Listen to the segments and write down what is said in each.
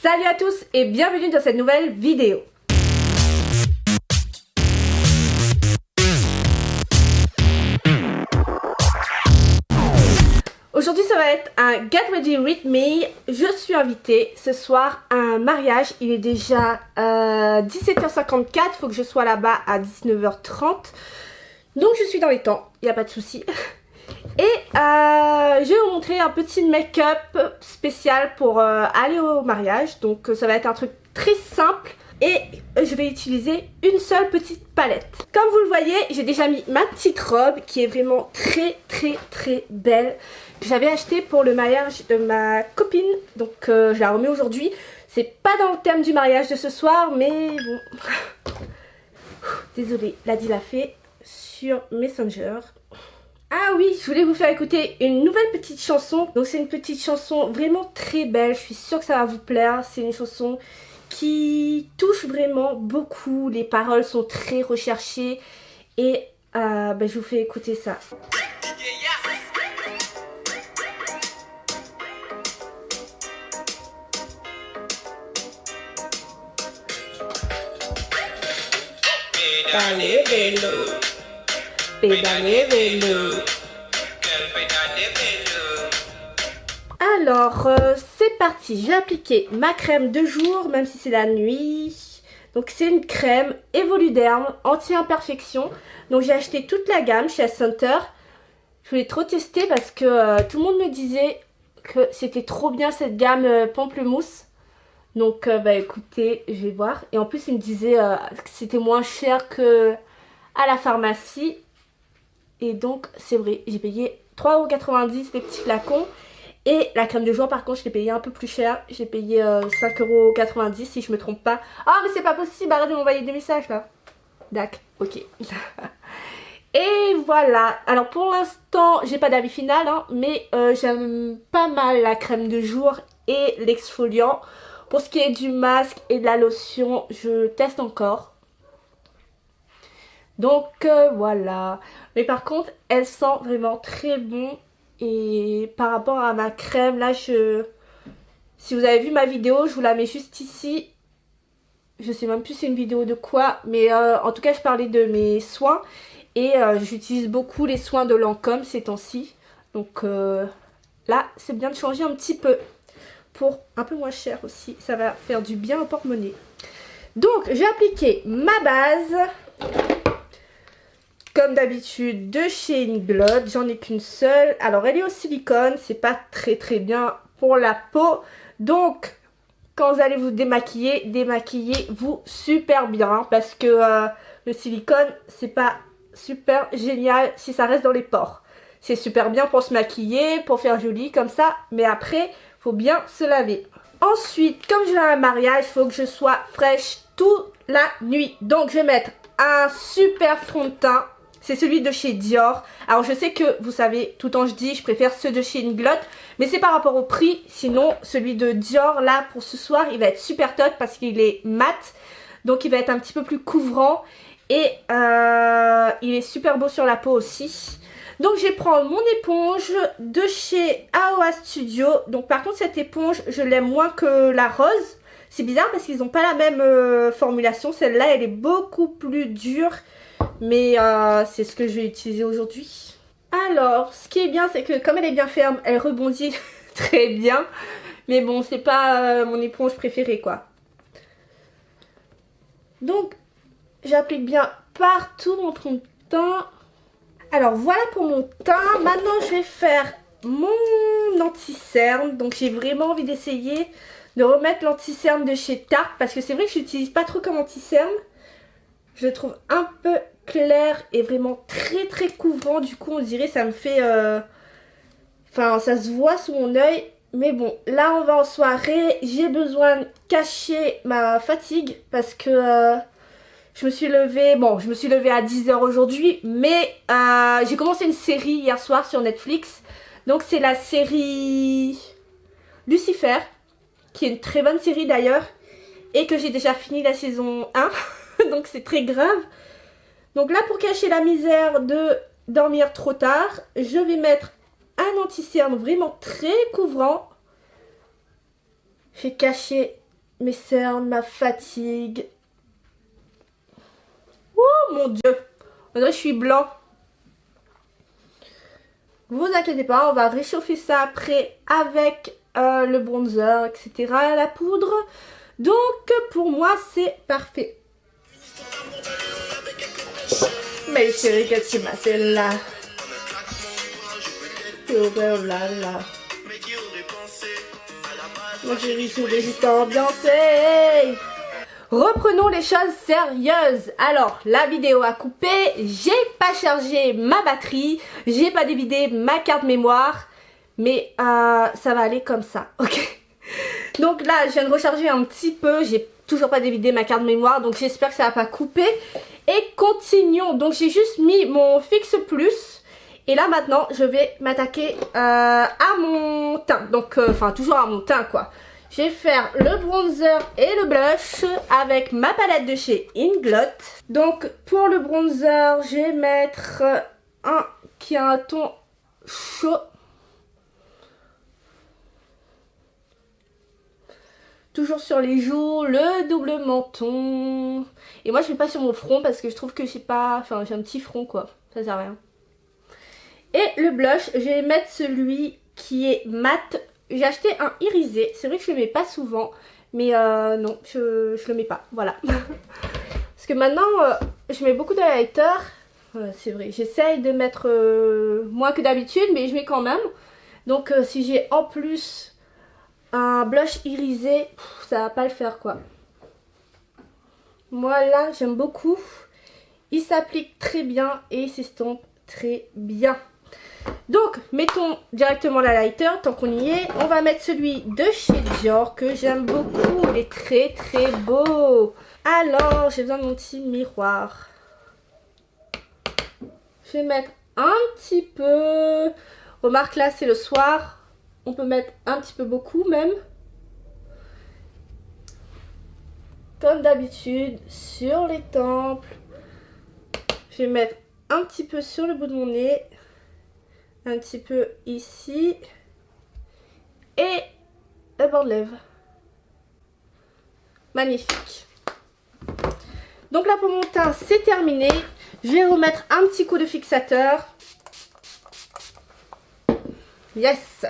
Salut à tous et bienvenue dans cette nouvelle vidéo. Aujourd'hui ça va être un Get Ready With Me. Je suis invitée ce soir à un mariage. Il est déjà 17h54, il faut que je sois là-bas à 19h30. Donc je suis dans les temps, il n'y a pas de souci. Et je vais vous montrer un petit make-up spécial pour aller au mariage. Donc ça va être un truc très simple. Et je vais utiliser une seule petite palette. Comme vous le voyez, j'ai déjà mis ma petite robe qui est vraiment très belle. J'avais acheté pour le mariage de ma copine. Donc je la remets aujourd'hui. C'est pas dans le thème du mariage de ce soir, mais bon. Désolée, Ladi l'a fait sur Messenger. Ah oui, je voulais vous faire écouter une nouvelle petite chanson. Donc c'est une petite chanson vraiment très belle. Je suis sûre que ça va vous plaire. C'est une chanson qui touche vraiment beaucoup. Les paroles sont très recherchées. Et je vous fais écouter ça. Pédalez vélo, pédalez vélo. Alors, c'est parti. J'ai appliqué ma crème de jour, même si c'est la nuit. Donc, c'est une crème Evoluderm anti-imperfection. Donc, j'ai acheté toute la gamme chez Center. Je voulais trop tester parce que tout le monde me disait que c'était trop bien cette gamme pamplemousse. Donc, écoutez, je vais voir. Et en plus, il me disait que c'était moins cher que à la pharmacie. Et donc, c'est vrai, j'ai payé 3,90 € les petits flacons. Et la crème de jour, par contre, je l'ai payé un peu plus cher. J'ai payé 5,90 € si je me trompe pas. Ah, mais c'est pas possible, arrête de m'envoyer des messages là. D'accord, ok. Et voilà. Alors, pour l'instant, j'ai pas d'avis final, hein, mais j'aime pas mal la crème de jour et l'exfoliant. Pour ce qui est du masque et de la lotion, je teste encore. Donc voilà. Mais par contre, elle sent vraiment très bon. Et par rapport à ma crème, là, si vous avez vu ma vidéo, je vous la mets juste ici. Je sais même plus c'est une vidéo de quoi. Mais en tout cas, je parlais de mes soins. Et j'utilise beaucoup les soins de Lancôme ces temps-ci. Donc là, c'est bien de changer un petit peu. Pour un peu moins cher aussi. Ça va faire du bien au porte-monnaie. Donc, j'ai appliqué ma base. Comme d'habitude, de chez Inglot. J'en ai qu'une seule. Alors, elle est au silicone. C'est pas très bien pour la peau. Donc, quand vous allez vous démaquiller, démaquillez-vous super bien. Parce que le silicone, c'est pas super génial si ça reste dans les pores. C'est super bien pour se maquiller, pour faire joli comme ça. Mais après, faut bien se laver. Ensuite, comme je vais à un mariage, il faut que je sois fraîche toute la nuit. Donc, je vais mettre un super fond de teint. C'est celui de chez Dior. Alors, je sais que, vous savez, tout le temps je dis, je préfère ceux de chez Inglot. Mais c'est par rapport au prix. Sinon, celui de Dior, là, pour ce soir, il va être super top parce qu'il est mat. Donc, il va être un petit peu plus couvrant. Et il est super beau sur la peau aussi. Donc je vais prendre mon éponge de chez Aoa Studio. Donc par contre cette éponge je l'aime moins que la rose. C'est bizarre parce qu'ils n'ont pas la même formulation. Celle-là elle est beaucoup plus dure. Mais c'est ce que je vais utiliser aujourd'hui. Alors ce qui est bien c'est que comme elle est bien ferme, elle rebondit très bien. Mais bon c'est pas mon éponge préférée quoi. Donc j'applique bien partout mon fond de teint. Alors voilà pour mon teint. Maintenant je vais faire mon anti-cerne. Donc j'ai vraiment envie d'essayer de remettre l'anti-cerne de chez Tarte. Parce que c'est vrai que je l'utilise pas trop comme anti-cerne. Je le trouve un peu clair et vraiment très couvrant. Du coup on dirait ça me fait... Enfin ça se voit sous mon œil. Mais bon là on va en soirée. J'ai besoin de cacher ma fatigue. Parce que... je me suis levée à 10 h aujourd'hui, mais j'ai commencé une série hier soir sur Netflix. Donc c'est la série Lucifer, qui est une très bonne série d'ailleurs, et que j'ai déjà fini la saison 1, donc c'est très grave. Donc là pour cacher la misère de dormir trop tard, je vais mettre un anti-cerne vraiment très couvrant. J'ai caché mes cernes, ma fatigue. Oh mon dieu, on dirait que je suis blanc. Vous inquiétez pas, on va réchauffer ça après avec le bronzer, etc. La poudre. Donc pour moi c'est parfait. Mais chérie, qu'est-ce que tu m'as fait là? Oh là là. Moi chérie, je voulais juste ambiancer. Reprenons les choses sérieuses. Alors, la vidéo a coupé, j'ai pas chargé ma batterie, j'ai pas dévidé ma carte mémoire, mais ça va aller comme ça, ok? Donc là, je viens de recharger un petit peu, j'ai toujours pas dévidé ma carte mémoire, donc j'espère que ça va pas couper. Et continuons, donc j'ai juste mis mon fixe plus, et là maintenant, je vais m'attaquer à mon teint, donc enfin toujours à mon teint quoi. Je vais faire le bronzer et le blush avec ma palette de chez Inglot. Donc pour le bronzer, je vais mettre un qui a un ton chaud. Toujours sur les joues, le double menton. Et moi je ne mets pas sur mon front parce que je trouve que j'ai pas... Enfin j'ai un petit front quoi, ça sert à rien. Et le blush, je vais mettre celui qui est mat. J'ai acheté un irisé, c'est vrai que je le mets pas souvent, mais non, je le mets pas, voilà. Parce que maintenant, je mets beaucoup d'highlighter, c'est vrai, j'essaye de mettre moins que d'habitude, mais je mets quand même. Donc si j'ai en plus un blush irisé, ça va pas le faire quoi. Moi là, j'aime beaucoup, il s'applique très bien et il s'estompe très bien. Donc, mettons directement l'highlighter, tant qu'on y est. On va mettre celui de chez Dior, que j'aime beaucoup. Il est très très beau. Alors, j'ai besoin de mon petit miroir. Je vais mettre un petit peu. Remarque, là, c'est le soir. On peut mettre un petit peu beaucoup même. Comme d'habitude, sur les tempes. Je vais mettre un petit peu sur le bout de mon nez. Un petit peu ici et le bord de lèvres. Magnifique. Donc là pour mon teint c'est terminé. Je vais remettre un petit coup de fixateur. Yes.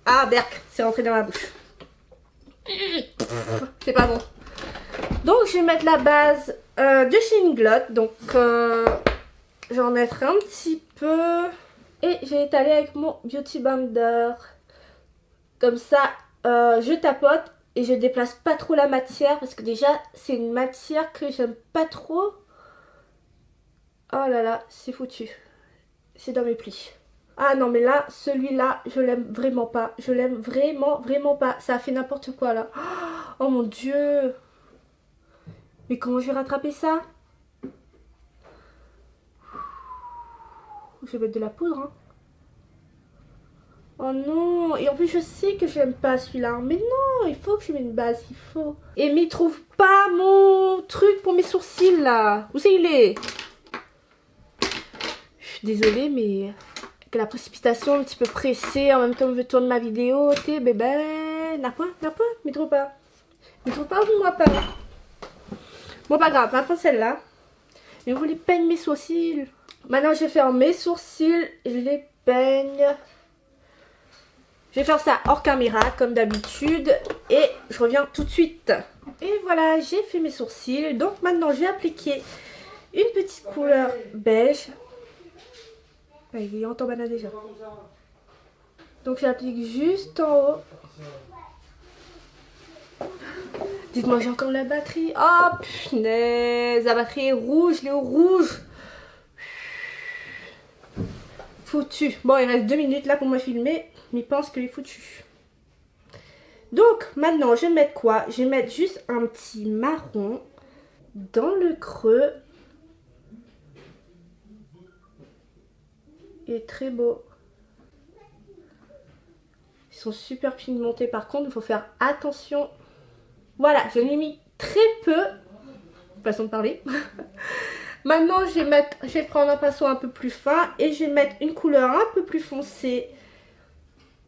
Ah berk, c'est rentré dans ma bouche. C'est pas bon. Donc je vais mettre la base de chez Inglot. Donc je vais en mettre un petit peu. Et je vais étaler avec mon Beauty Blender. Comme ça, je tapote et je déplace pas trop la matière. Parce que déjà, c'est une matière que j'aime pas trop. Oh là là, c'est foutu. C'est dans mes plis. Ah non, mais là, celui-là, je l'aime vraiment pas. Je l'aime vraiment pas. Ça a fait n'importe quoi là. Oh mon dieu. Mais comment je vais rattraper ça? Je vais mettre de la poudre. Hein. Oh non. Et en plus, je sais que je l'aime pas celui-là. Mais non, il faut que je mette une base. Il faut. Et mais il trouve pas mon truc pour mes sourcils là. Où c'est il est? Je suis désolée, mais avec la précipitation, un petit peu pressée. En même temps, je veux tourner ma vidéo. T'es bébé. N'a pas. Mais trouve pas. Mais trouve pas ou moi pas. Bon, pas grave. Maintenant, celle-là. Mais vous voulez peindre mes sourcils? Maintenant, je vais faire mes sourcils, je les peigne. Je vais faire ça hors caméra, comme d'habitude. Et je reviens tout de suite. Et voilà, j'ai fait mes sourcils. Donc maintenant, je vais appliquer une petite couleur beige. Ah, il est en tombana déjà. Donc j'applique juste en haut. Dites-moi, j'ai encore la batterie. Oh, punaise, la batterie est rouge, Léo, rouge. Foutu. Bon, il reste 2 minutes là pour me filmer, mais il pense qu'il est foutu. Donc, maintenant, je vais mettre quoi? Je vais mettre juste un petit marron dans le creux. Il est très beau. Ils sont super pigmentés par contre, il faut faire attention. Voilà, je l'ai mis très peu. Façon de parler. Maintenant, je vais prendre un pinceau un peu plus fin et je vais mettre une couleur un peu plus foncée.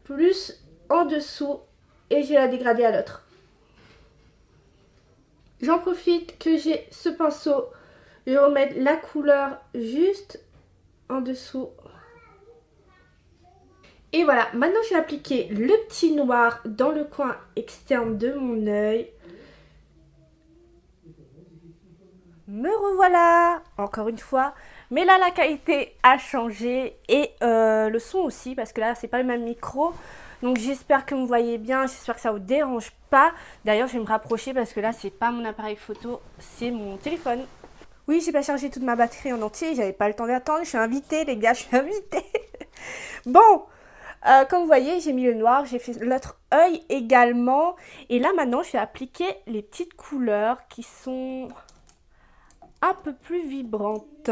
Plus en dessous et je vais la dégrader à l'autre. J'en profite que j'ai ce pinceau. Je vais remettre la couleur juste en dessous. Et voilà, maintenant je vais appliquer le petit noir dans le coin externe de mon œil. Me revoilà, encore une fois. Mais là, la qualité a changé et le son aussi, parce que là, c'est pas le même micro. Donc j'espère que vous voyez bien, j'espère que ça vous dérange pas. D'ailleurs, je vais me rapprocher parce que là, c'est pas mon appareil photo, c'est mon téléphone. Oui, j'ai pas chargé toute ma batterie en entier, j'avais pas le temps d'attendre. Je suis invitée, les gars, je suis invitée. Bon, comme vous voyez, j'ai mis le noir, j'ai fait l'autre œil également. Et là, maintenant, je vais appliquer les petites couleurs qui sont un peu plus vibrantes.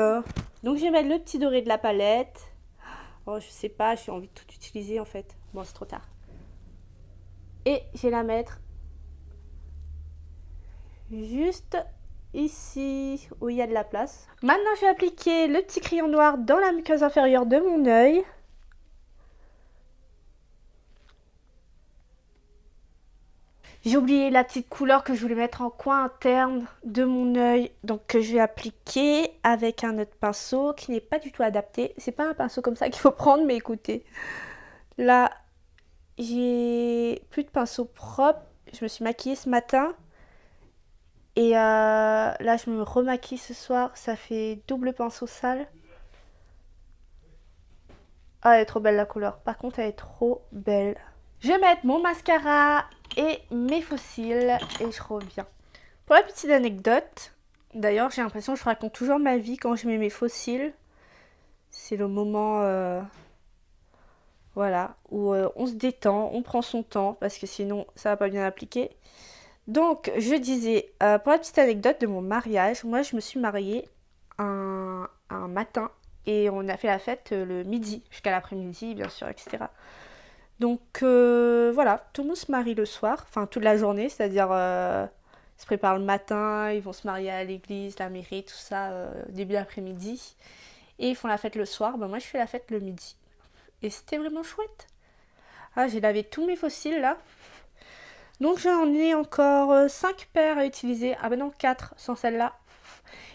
Donc, je vais mettre le petit doré de la palette. Oh, je sais pas, j'ai envie de tout utiliser en fait. Bon, c'est trop tard. Et je vais la mettre juste ici où il y a de la place. Maintenant, je vais appliquer le petit crayon noir dans la muqueuse inférieure de mon œil. J'ai oublié la petite couleur que je voulais mettre en coin interne de mon œil. Donc que je vais appliquer avec un autre pinceau qui n'est pas du tout adapté. C'est pas un pinceau comme ça qu'il faut prendre, mais écoutez. Là, j'ai plus de pinceau propre. Je me suis maquillée ce matin. Et là, je me remaquille ce soir. Ça fait double pinceau sale. Ah, elle est trop belle la couleur. Par contre, elle est trop belle. Je vais mettre mon mascara et mes faux cils et je reviens. Pour la petite anecdote, d'ailleurs j'ai l'impression que je raconte toujours ma vie quand je mets mes faux cils. C'est le moment voilà, où on se détend, on prend son temps parce que sinon ça va pas bien appliquer. Donc je disais, pour la petite anecdote de mon mariage, moi je me suis mariée un matin et on a fait la fête le midi jusqu'à l'après-midi bien sûr, etc. Donc voilà, tout le monde se marie le soir, enfin toute la journée, c'est-à-dire ils se préparent le matin, ils vont se marier à l'église, la mairie, tout ça, début d'après-midi. Et ils font la fête le soir, ben moi je fais la fête le midi. Et c'était vraiment chouette. Ah, j'ai lavé tous mes fossiles là. Donc j'en ai encore 5 paires à utiliser. Ah ben non, 4 sans celle-là.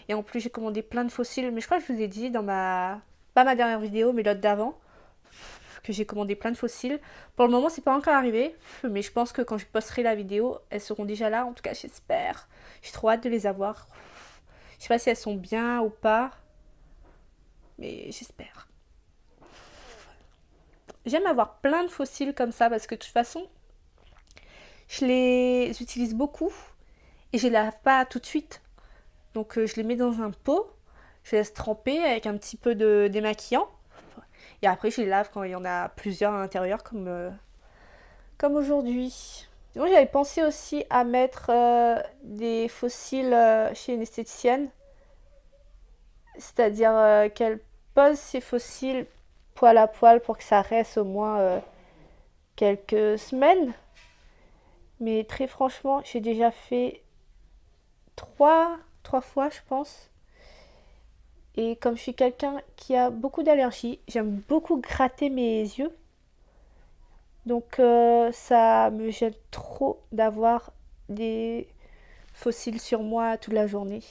Et en plus j'ai commandé plein de fossiles, mais je crois que je vous ai dit dans ma... pas ma dernière vidéo, mais l'autre d'avant. Que j'ai commandé plein de fossiles. Pour le moment, c'est pas encore arrivé, mais je pense que quand je posterai la vidéo, elles seront déjà là. En tout cas, j'espère. J'ai trop hâte de les avoir. Je sais pas si elles sont bien ou pas, mais j'espère. J'aime avoir plein de fossiles comme ça parce que de toute façon, je les utilise beaucoup et je les lave pas tout de suite. Donc, je les mets dans un pot, je laisse tremper avec un petit peu de démaquillant. Et après, je les lave quand il y en a plusieurs à l'intérieur, comme aujourd'hui. Sinon, j'avais pensé aussi à mettre des fossiles chez une esthéticienne. C'est-à-dire qu'elle pose ses fossiles poil à poil pour que ça reste au moins quelques semaines. Mais très franchement, j'ai déjà fait trois fois, je pense. Et comme je suis quelqu'un qui a beaucoup d'allergies, j'aime beaucoup gratter mes yeux. Donc ça me gêne trop d'avoir des fossiles sur moi toute la journée.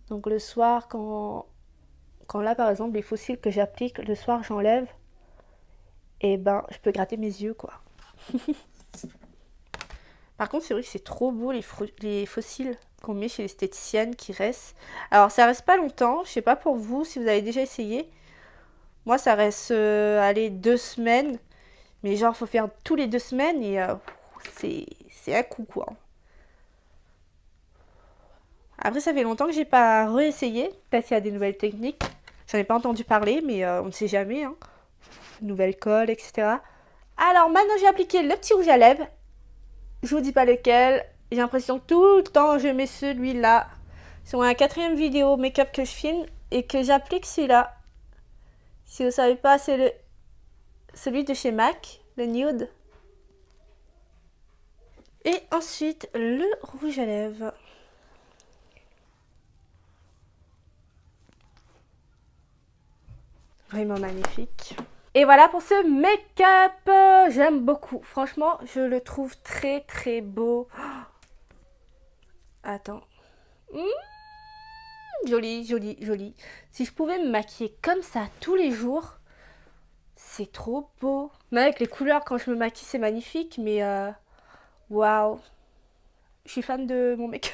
Donc le soir, quand là par exemple les fossiles que j'applique, le soir j'enlève, et ben je peux gratter mes yeux quoi. Par contre c'est vrai que c'est trop beau les fossiles qu'on met chez l'esthéticienne qui restent. Alors ça reste pas longtemps, je sais pas pour vous si vous avez déjà essayé. Moi ça reste allez 2 semaines. Mais genre, faut faire tous les 2 semaines et c'est un coup quoi. Après, ça fait longtemps que j'ai pas réessayé. Peut-être qu'il y a des nouvelles techniques. J'en ai pas entendu parler, mais on ne sait jamais. Hein. Nouvelle colle, etc. Alors maintenant, j'ai appliqué le petit rouge à lèvres. Je vous dis pas lequel. J'ai l'impression que tout le temps, je mets celui-là. C'est la 4e vidéo make-up que je filme et que j'applique celui-là. Si vous savez pas, c'est celui de chez MAC, le nude. Et ensuite, le rouge à lèvres. Vraiment magnifique. Et voilà pour ce make-up. J'aime beaucoup. Franchement, je le trouve très très beau. Attends. Joli, joli, joli. Si je pouvais me maquiller comme ça tous les jours, c'est trop beau. Mais avec les couleurs, quand je me maquille, c'est magnifique. Mais waouh. Je suis fan de mon make-up.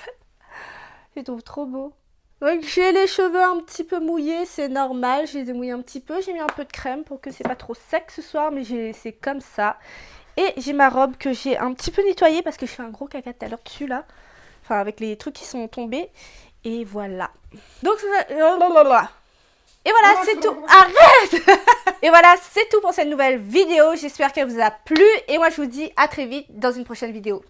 Je le trouve trop beau. Donc j'ai les cheveux un petit peu mouillés, c'est normal, je les ai mouillés un petit peu, j'ai mis un peu de crème pour que c'est pas trop sec ce soir, mais c'est comme ça. Et j'ai ma robe que j'ai un petit peu nettoyée parce que je fais un gros caca tout à l'heure dessus là, enfin avec les trucs qui sont tombés, et voilà. Donc et voilà, c'est tout. Arrête. Et voilà, c'est tout pour cette nouvelle vidéo, j'espère qu'elle vous a plu, et moi je vous dis à très vite dans une prochaine vidéo.